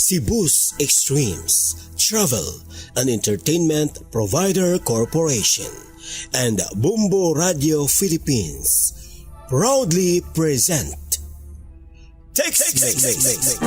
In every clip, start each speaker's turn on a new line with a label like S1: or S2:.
S1: Cebu's Extremes Travel and Entertainment Provider Corporation and Bumbo Radio Philippines proudly present TextMate.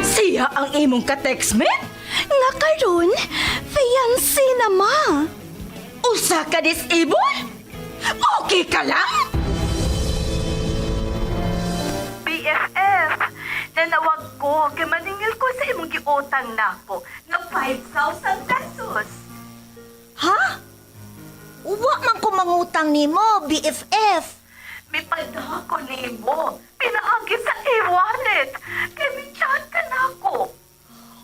S2: Siya ang imong ka-textmate? Nga karon, fiancé na ma. Usa ka disable? Okay ka lang?
S3: BFF, nanawag ko kay maningil ko sa imong giutang nako nga 5,000 pesos.
S2: Ha? Uwa man ko mangutang nimo, BFF.
S3: May padaha ko nimo. Pinaagi sa e-wallet. Kay may chat ka nako.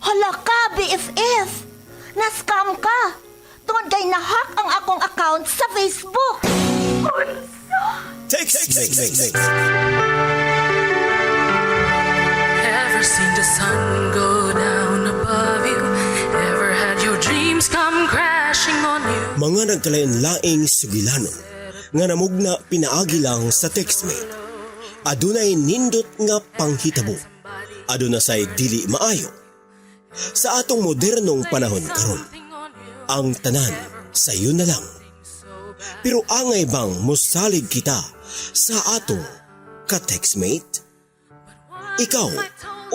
S2: Hala ka, BFF. Na-scam ka. Tungod kay nahack ang akong account sa Facebook.
S3: Unsa?
S1: TextMate.
S4: Ever seen the sun go down above you? Ever had your dreams come crashing on you?
S1: Mga nagkalain-laing sugilanon nga namugna pinaagi lang sa TextMate. Adunay nindot nga panghitabo. Aduna say dili maayo. Sa atong modernong panahon karon, ang tanan sayo na lang. Pero angay bang musalig kita sa atong ka-TextMate? Ikaw,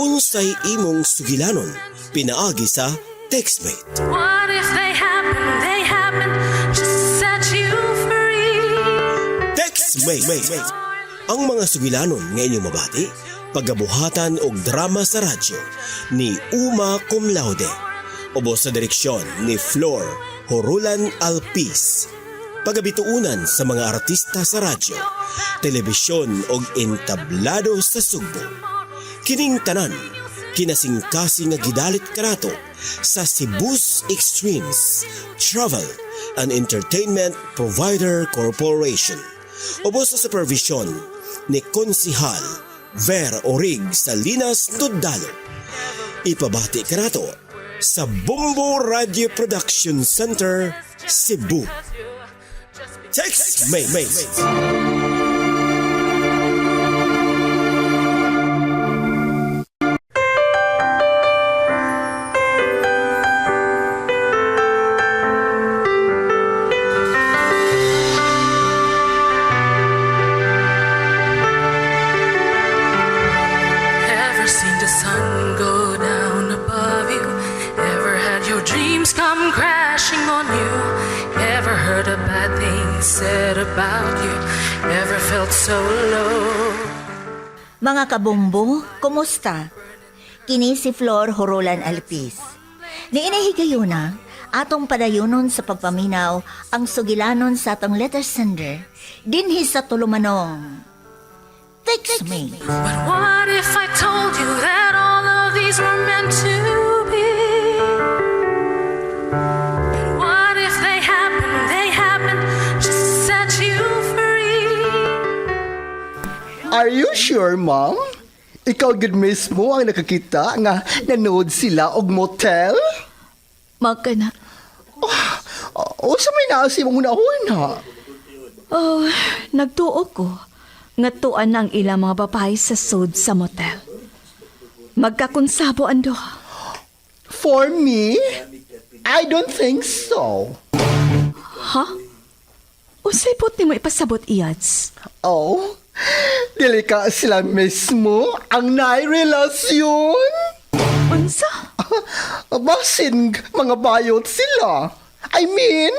S1: unsay imong sugilanon pinaagi sa TextMate?
S4: What if they happen just to set you free?
S1: TextMate. Ang mga sugilanon nga inyong mabati, pagabuhatan og drama sa radyo ni Uma Cum Laude. Ubos sa direksyon ni Flor Horulan Alpiz. Pagabituunan sa mga artista sa radyo, telebisyon og entablado sa Sugbo. Kining tanan, kinasingkasing nga gidalit kanato sa Cebu's Extremes Travel and Entertainment Provider Corporation. Ubos sa supervision ni Konsihal Ver Orig Salinas Tudalo. Ipabati kanato sa Bumbo Radio Production Center, Cebu. TextMate.
S4: Ever seen the sun go down above you? Ever had your dreams come crashing on you? Ever heard a bad thing said about you? Ever felt so low?
S5: Mga kabumbo, kumusta? Kini si Flor Horulan Alpiz. Niinahigayuna, atong padayunon sa pagpaminaw ang sugilanon sa atong letter sender dinhi sa tulumanong TextMate.
S4: But what if I told you that all of these were meant to be? But what if they happen just to set you free?
S6: Are you sure, Mom? Ikaw gud mismo ang nakakita nga nanood sila og motel?
S2: Magkana.
S6: O sa may naasi mong una-una?
S2: Oh, nagtuo ko. Nga tuan ang ilang mga babae sa sud sa motel. Magkakonsabo ando.
S6: For me? I don't think so.
S2: Ha? Usay pot ni mo ipasabot iyads.
S6: Oh, dili ka sila mismo ang nai-relasyon?
S2: Unsa?
S6: Basin mga bayot sila. I mean,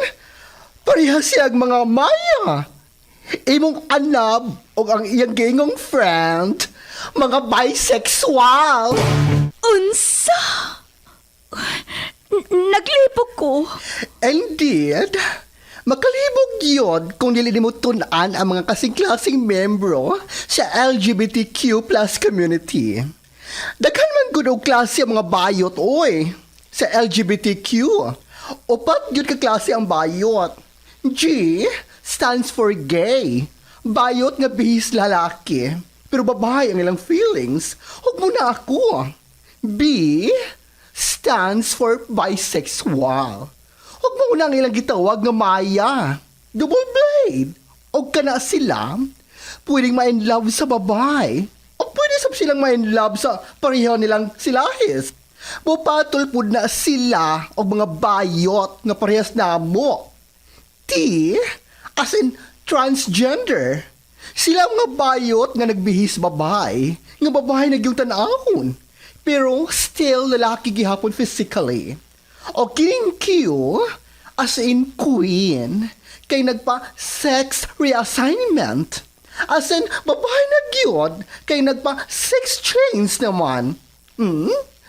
S6: pareha siyang mga maya. Imong anab o ang iyang gingong friend, mga bisexual.
S2: Unsa? Naglipog ko.
S6: Indeed, makalibog yun kung dili mo tunan ang mga kasing-klasing membro sa LGBTQ plus community. Daghan man gud og klase ang mga bayot, oy, sa LGBTQ. Upat yun ka klase ang bayot. G stands for gay. Bayot nga bihis lalaki. Pero babae ang ilang feelings. Huwag mo na ako. B stands for bisexual. Huwag mo na ang ilang gitawag nga maya. Double blade. O kana sila, pwedeng ma-in love sa babae. O pwede sab silang may love sa pareho nilang silahis. Mupatol pud na sila og mga bayot nga parehas namo. Ti, as in transgender. Sila mga bayot nga nagbihis babae, nga babae na yung tanahon. Pero still lalaki gihapon physically. O kining Q, as in queen, kay nagpa-sex reassignment. As in, babae na gyud kay nagpa-sex change naman.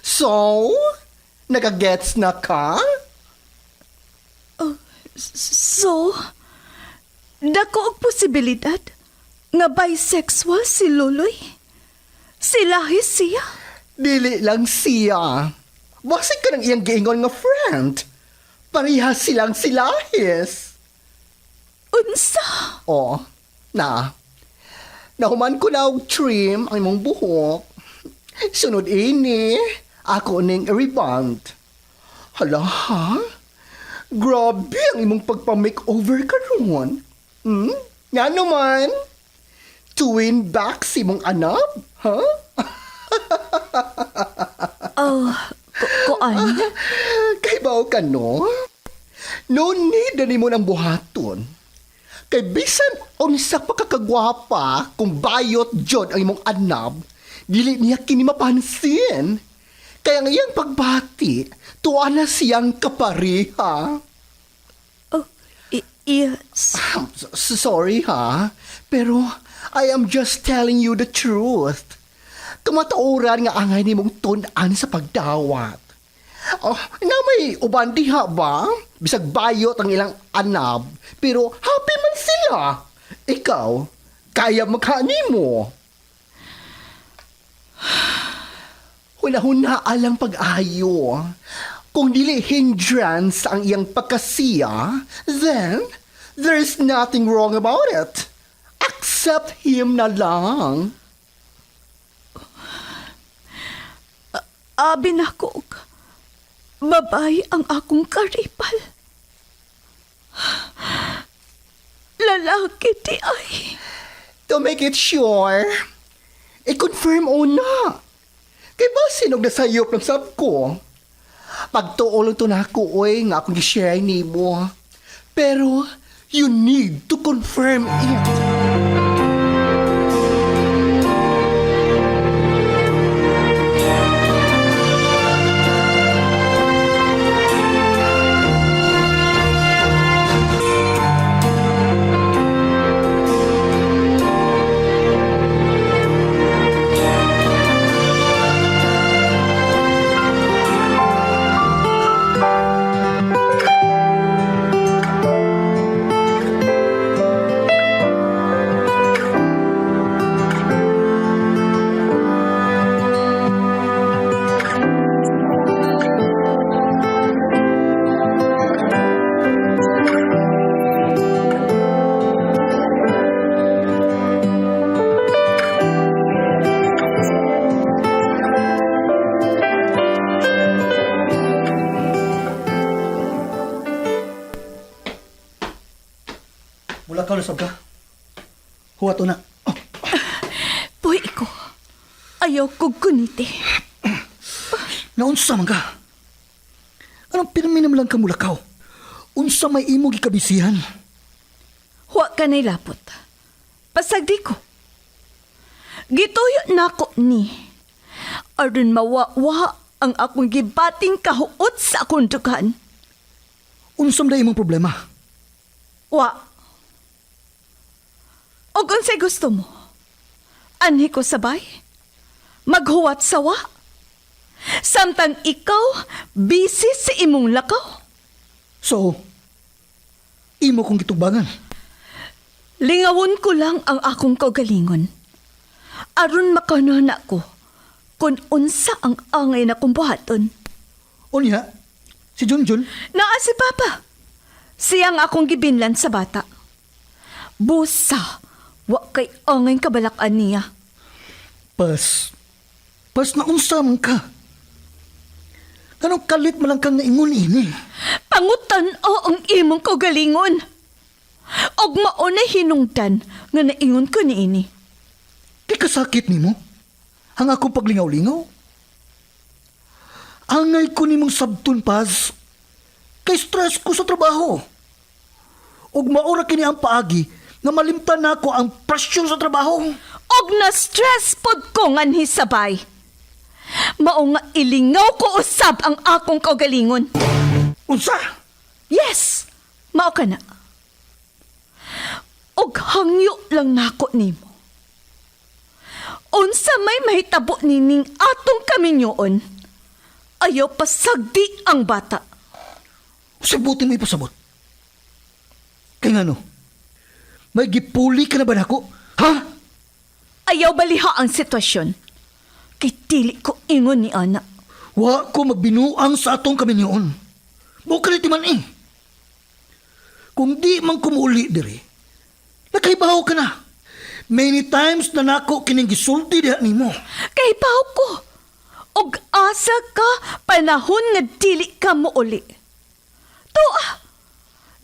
S6: So, nagagets na ka?
S2: So, dako og posibilidad nga bisexual si Luloy. Silahis siya.
S6: Dili lang siya. Basig ka ng iyang giingon nga friend. Parehas silang silahis.
S2: Unsa?
S6: O, nahuman ko na og trim ang imong buhok. Sunod ini, ako ning rebound. Hala ha? Grabe ang imong pagpa-makeover karon. Nga naman. Twin back si mong anak, ha?
S2: Kuan?
S6: Kay bao ka, no? No need na mo ng buhaton. Kay bisan unsa pa kakagwapa kung bayot jod ang imong anab, dili niya kini mapansin. Kaya ang iyang pagbati, tuwa na siyang kapariha.
S2: Yes.
S6: Sorry ha, pero I am just telling you the truth. Kamatauran nga angay ni mong tunan sa pagdawat. Na may uban diha ba? Bisag bayot ang ilang anab, pero happy man sila. Ikaw, kaya magkani mo. Huna-huna alang pag-ayo. Kung dili hindrance ang iyang pagkasiya, then there's nothing wrong about it. Accept him na lang.
S2: Abi na ko, babae ang akong karipal. Lalaki di ay.
S6: To make it sure, i-confirm una. Kay ba sinog na sayop ng sab ko? Pagtuolong to na ako, oy, nga akong gi-share ni mo. Pero, you need to confirm it.
S7: Mula ka, lusab ka. Huwato na. Oh,
S2: Puy ko, ayaw kong kuniti.
S7: naunsa man ka. Anong pinaminom lang ka mulakaw? Unsa may imo gikabisihan?
S2: Huwag ka na'y lapot. Pasagdi ko. Gituyo na ko ni. Aron mawawa ang akong gibating kahuot sa akong dugan.
S7: Unsam na imong problema?
S2: Wa. O kung sa'y gusto mo, anhi ko sabay, maghuwat sawa. Samtang ikaw, busy sa imong lakaw.
S7: So, imo kong gitubangan.
S2: Lingawon ko lang ang akong kaugalingon. Aron makanana ko kung unsa ang angay na kong buhaton.
S7: O niya, si Junjun,
S2: Naa si Papa. Siyang akong gibinlan sa bata. Busa, wa kay angay kabalakan niya.
S7: pas na unsa man ka. Kanong kalit man lang kang naingon ini.
S2: Pangutan o ang imong kaugalingon. Og maunay hinungdan nga naingon ko niini.
S7: Di kasakit nimo. ang akong paglingaw-lingaw. Angay ko nimong sabton pas, kay stress ko sa trabaho. Ug maura kini ang paagi nga malimtan nako ang presyon sa trabaho.
S2: Og na-stress pod ko nganhi sabay. Mao nga ilingaw ko usab ang akong kaugalingon.
S7: Unsa?
S2: Yes, mao ka na. Og hangyo lang nako nimo. Unsa may mahitabo nining atong kaminyoon, ayaw pasagdi ang bata.
S7: Sabutin mo ipasabot. Kaya nga no, may gipuli ka na ba nako? Ha?
S2: Ayaw baliha ang sitwasyon. Kay dili ko ingon ni Ana.
S7: Wa ko magbinuang sa atong kaminyoon. Bukalit man eh. Kung di man kumuuli diri, nakaibaho ka na. Many times na nako kining gisulti diha nimo.
S2: Kay baw ko. Og asa ka panahon nga dili ka mo uli. Tuwa.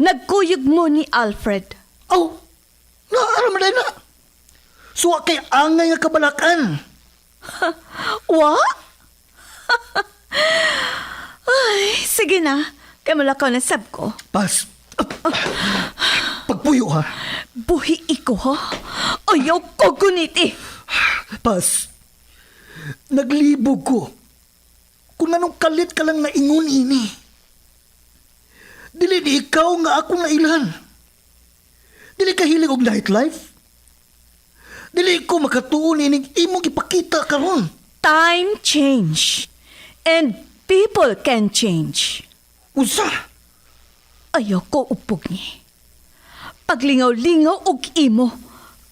S2: Nagkuyog mo ni Alfred.
S7: Oh, naaraman na. Suwa kay angay nga kabalakan.
S2: Wa? Ay, sige na. Kay malakaw na sab ko.
S7: Pas. Pagpuyo ha.
S2: Buhi iko ha. Ayaw ko guniti.
S7: Pas. Naglibog ko. Kung anong kalit ka lang naingon ini. Dili di ikaw nga akong nailan. Dili ka hilig og nightlife. Dili ko makatuon ining imong ipakita karon.
S2: Time change. And people can change.
S7: Unsa?
S2: Ayaw ko upog ni. Paglingaw-lingaw og imo.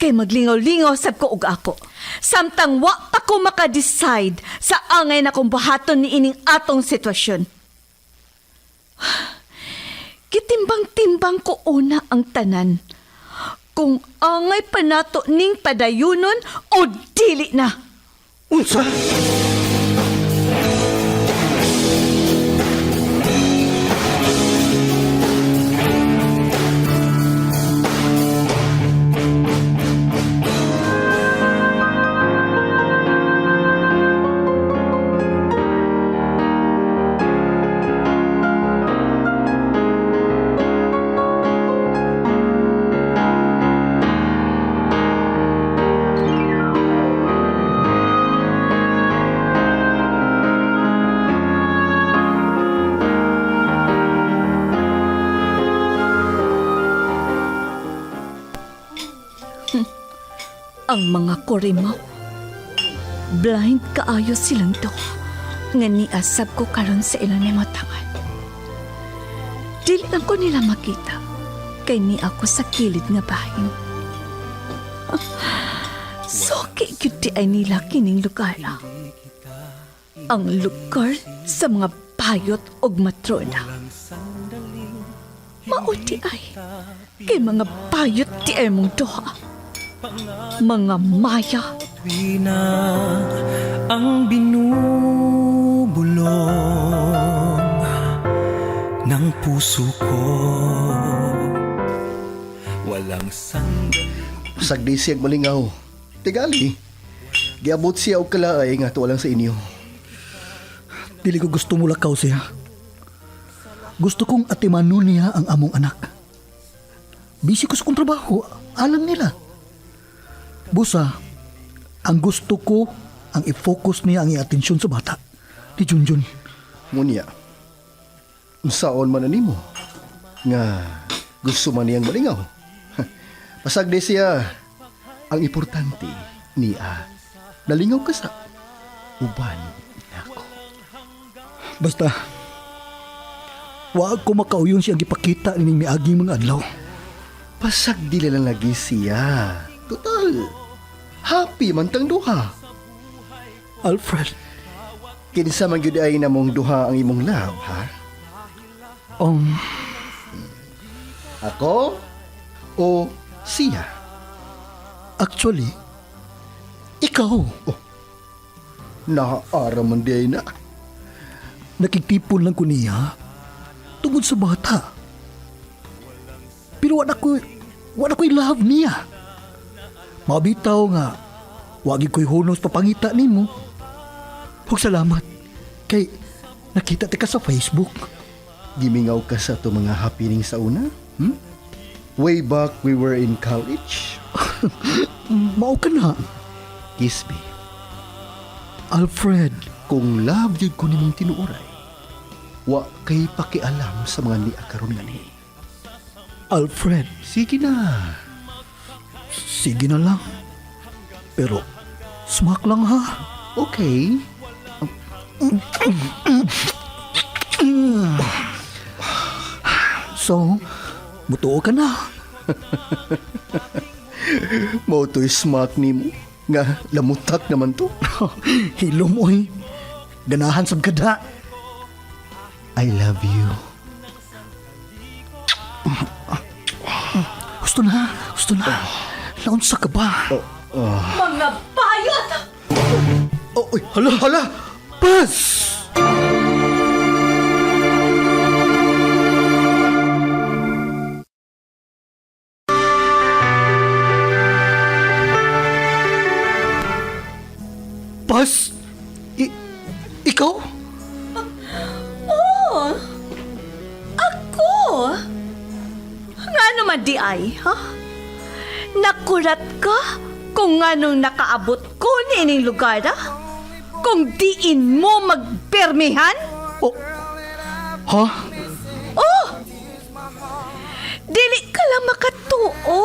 S2: Kay maglingaw-lingaw sab ko og ako. Samtang wa pa ko maka-decide sa angay na kong buhaton ni ining atong sitwasyon. Kitimbang-timbang ko una ang tanan. Kung angay pa nato ning padayunon o dili na.
S7: Unsa?
S2: Ang mga korimaw. Blind kaayo silang to. Nga niasab ko karon sa ilang nematangan. Dili lang ko nila makita. Kay ni ako sa kilid nga bahin. So, kikiti ay nila kining lugar na. Ang lugar sa mga bayot og matrona. Mauti ay. Kay mga bayot ti ay mong duha. Mga maya.
S8: Na ang binubulong ng puso ko. Walang sandali.
S6: Sagdi siyag malingaw. Tigali. Giabot siya og kalaay nga tuwa lang sa inyo.
S7: Dili ko gusto mo lakaw siya. Gusto kong atimanon niya ang among anak. Busy ko sa kong trabaho. Alam nila. Busa, ang gusto ko ang i-focus niya ang i-atensyon sa bata. Di Junjun.
S6: Munya. Unsaon man na nimo? Nga gusto man niyang malingaw. Pasagdi siya. Ang importante niya. Nalingaw ka sa uban nako.
S7: Basta, wag ko makauyon siyang ipakita nining miaging mga adlaw.
S6: Pasagdi lang lagi siya. Total. Happy man tang duha.
S7: Alfred,
S6: Kinsa man gyud ay namong duha ang imong love, ha? Ako o siya?
S7: actually, ikaw,
S6: Naara man di ay na.
S7: nakitipon lang ko niya tungod sa bata. Pero wala ko'y love niya. Mabitaw nga, Wagi ko'y hunos papangita nimo. Huwag salamat. Kay nakita ti ka sa Facebook.
S6: Gimingaw ka sa to mga happening sa una? Way back we were in college.
S7: Mao ka na.
S6: Kiss me.
S7: Alfred,
S6: Kung love yun ko nimong tinuoray, wa kay pakialam sa mga niya karon nga ni.
S7: Alfred,
S6: Sige na.
S7: sige na lang. Pero, smack lang ha.
S6: Okay.
S7: So, mutuo ka na.
S6: Mao to'y smack nimo. Nga lamutak naman to.
S7: Hilom oy. Ganahan sab kada.
S6: I love you.
S7: Gusto na. Naunsa ka ba?
S2: Mga bayot!
S6: Oh, oy, hala.
S7: Pas! Pas? Ikaw?
S2: Ako? Nga naman di ay, ha? Nakurat ka kung anong nakaabot ko nining lugar, ha? Kung diin mo magpermihan?
S7: Oh. Ha?
S2: Oh! Dili ka lang makatuo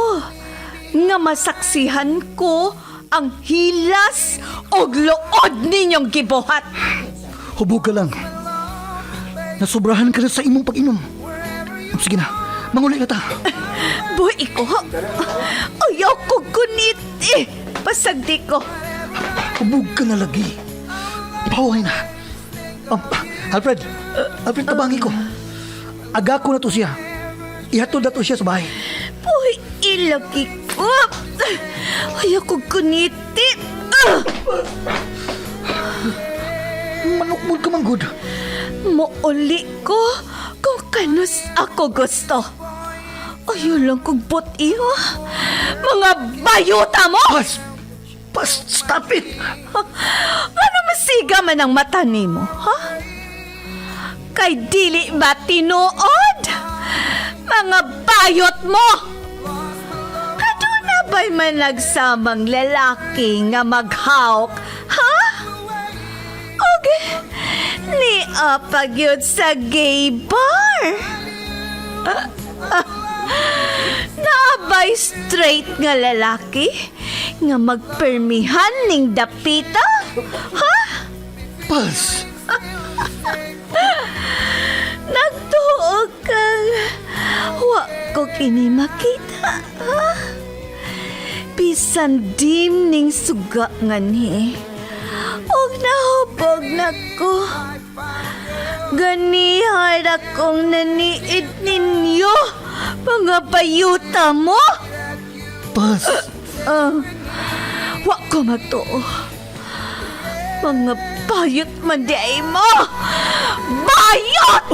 S2: nga masaksihan ko ang hilas o luod ninyong gibuhat.
S7: Hubog ka lang. Nasobrahan ka na sa imong pag-inom. Sige na, manguli na ta.
S2: Boy, iko, ayaw ko gunit eh. Pasagdi ko.
S7: Hubog ka na lagi. Ipahuhay na. Alfred, tabangi ko. Aga ko na to siya. Ihatod na to siya sa bahay.
S2: Boy, ilagi ko. Ayaw ko guniti.
S7: Manukmod ka manggod.
S2: Mauli ko kung kanus ako gusto. Ayaw lang kong buti, ha? Mga bayota mo!
S7: Pas, stop it!
S2: Ano masiga man ang mata nimo, ha? Kay dili ba tinuod? Mga bayot mo! Ano na ba'y man nagsamang lalaki nga maghawk, ha? Okay, niapag yun sa gay bar. Naabay straight nga lalaki nga magpermihan ning dapita? Ha?
S7: Pas!
S2: Nagtuog kang wa ko kini makita, ha? Bisan dim ning suga nga ni. Og nahubog na ko. Ganihar akong naniid ninyo, mga bayuta mo.
S7: Pas!
S2: Wa ko magtuo. Mga bayot man di ay mo! Bayot!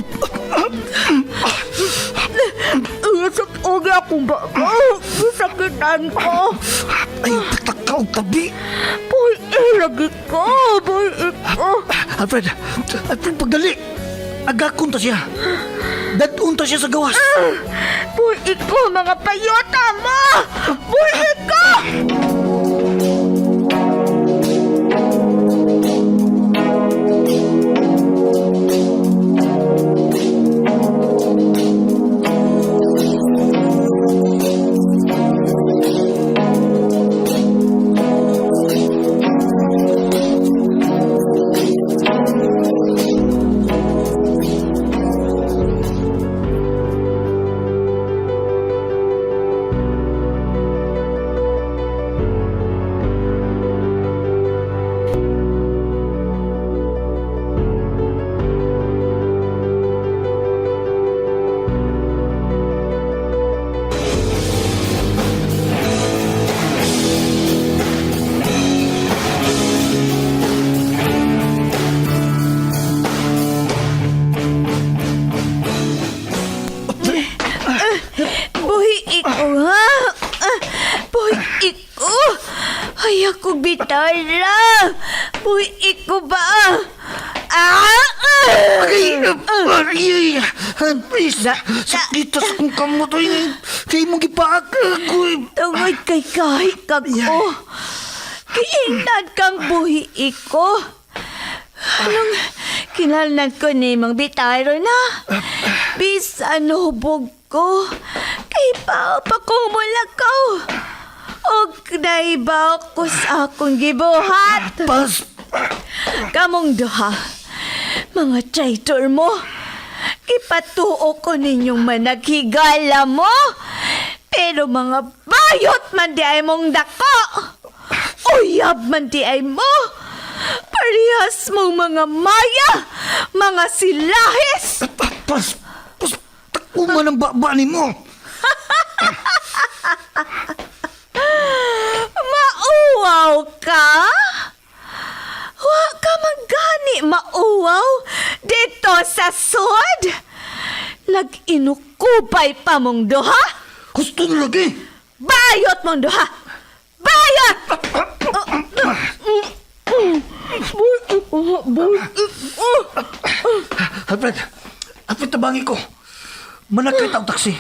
S2: Sakit akong baba. Sakitan ko.
S7: Ay, patakaw tabi!
S2: Boy, lagi ko. Boy, iko.
S7: Alfred, pagdali! Agakon ta siya! Dadun ta siya sa gawas!
S2: Boy, iko, mga bayota mo! Boy, iko! Tara! Buhi ko ba?
S7: Please, sakit sa kong kamot. Kaya mong gipaak ako.
S2: Tungod kay kahit kag ko. Kiingnan kang buhi ko. Anong kinalnan ko ni Mang Bitaro na? Bisan hubog ko. Kay pa kong mulakaw. Og naiba ko sa akong gibuhat. Kamong duha, mga traitor mo. Ipatuo ko ninyong managhigala mo. Pero mga bayot man di ay mong dako. Uyab man di ay mo. Parehas mong mga maya, mga silahis.
S7: Takuman ang babani mo.
S2: Mauwaw ka? Wa ka magani mauwaw dito sa sud? Lag-inukupay pa mong duha?
S7: Gusto na lagi.
S2: Bayot mong duha! Bayot!
S7: Alfred, tabangi ko. Manakit ang taksi.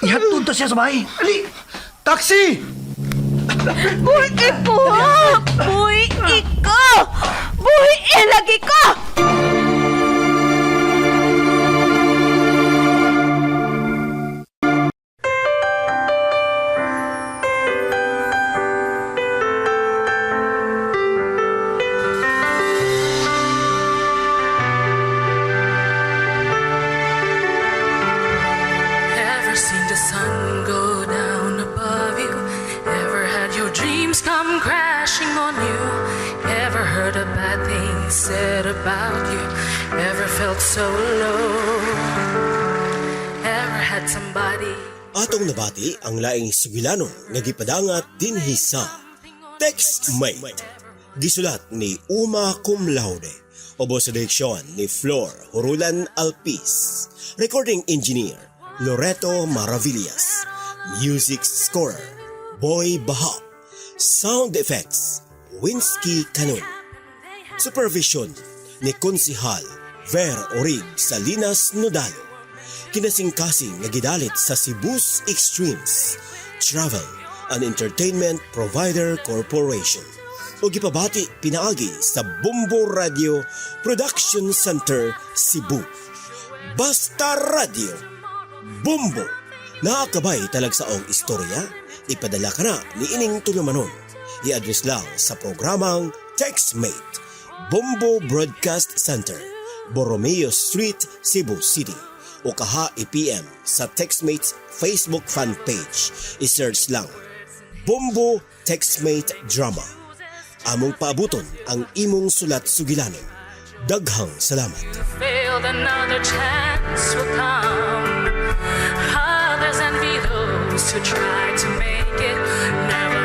S7: Ihatod na siya sa bahay. Ali! Taxi!
S2: Buhi ko! Buhi ko! Buhi lagi ko!
S4: Ever seen the sun go down above you? Ever had your dreams come crashing on you? Ever heard a bad thing said about you? Ever felt so low? Ever had somebody...
S1: Atong nabati ang laing sugilanon nga gipadangat dinhi sa Textmate. Gisulat ni Uma Cum Laude. Ubos sa direksyon ni Flor Horulan Alpiz. Recording engineer Loreto Maravillas. Music scorer Boy Baha. Sound effects Winsky Canon. Supervision ni Konsihal Ver Orig Salinas Nodalo. Kinasingkasing nga gidalit sa Cebu's Extremes Travel and Entertainment Provider Corporation. O gipabati pinaagi sa Bumbo Radio Production Center, Cebu. Basta Radio Bumbo. Nakakabay talagsaong istorya, ipadala ka na ni ining tulumanon. I-address lang sa programang Textmate, Bumbo Broadcast Center, Borromeo Street, Cebu City. O kaha i-PM sa Textmate's Facebook fan page. I-search lang Bumbo Textmate Drama. Among paabuton ang imong sulat sugilanon. Daghang salamat.
S4: Failed, another chance will come. Others envy those who try to make it. Never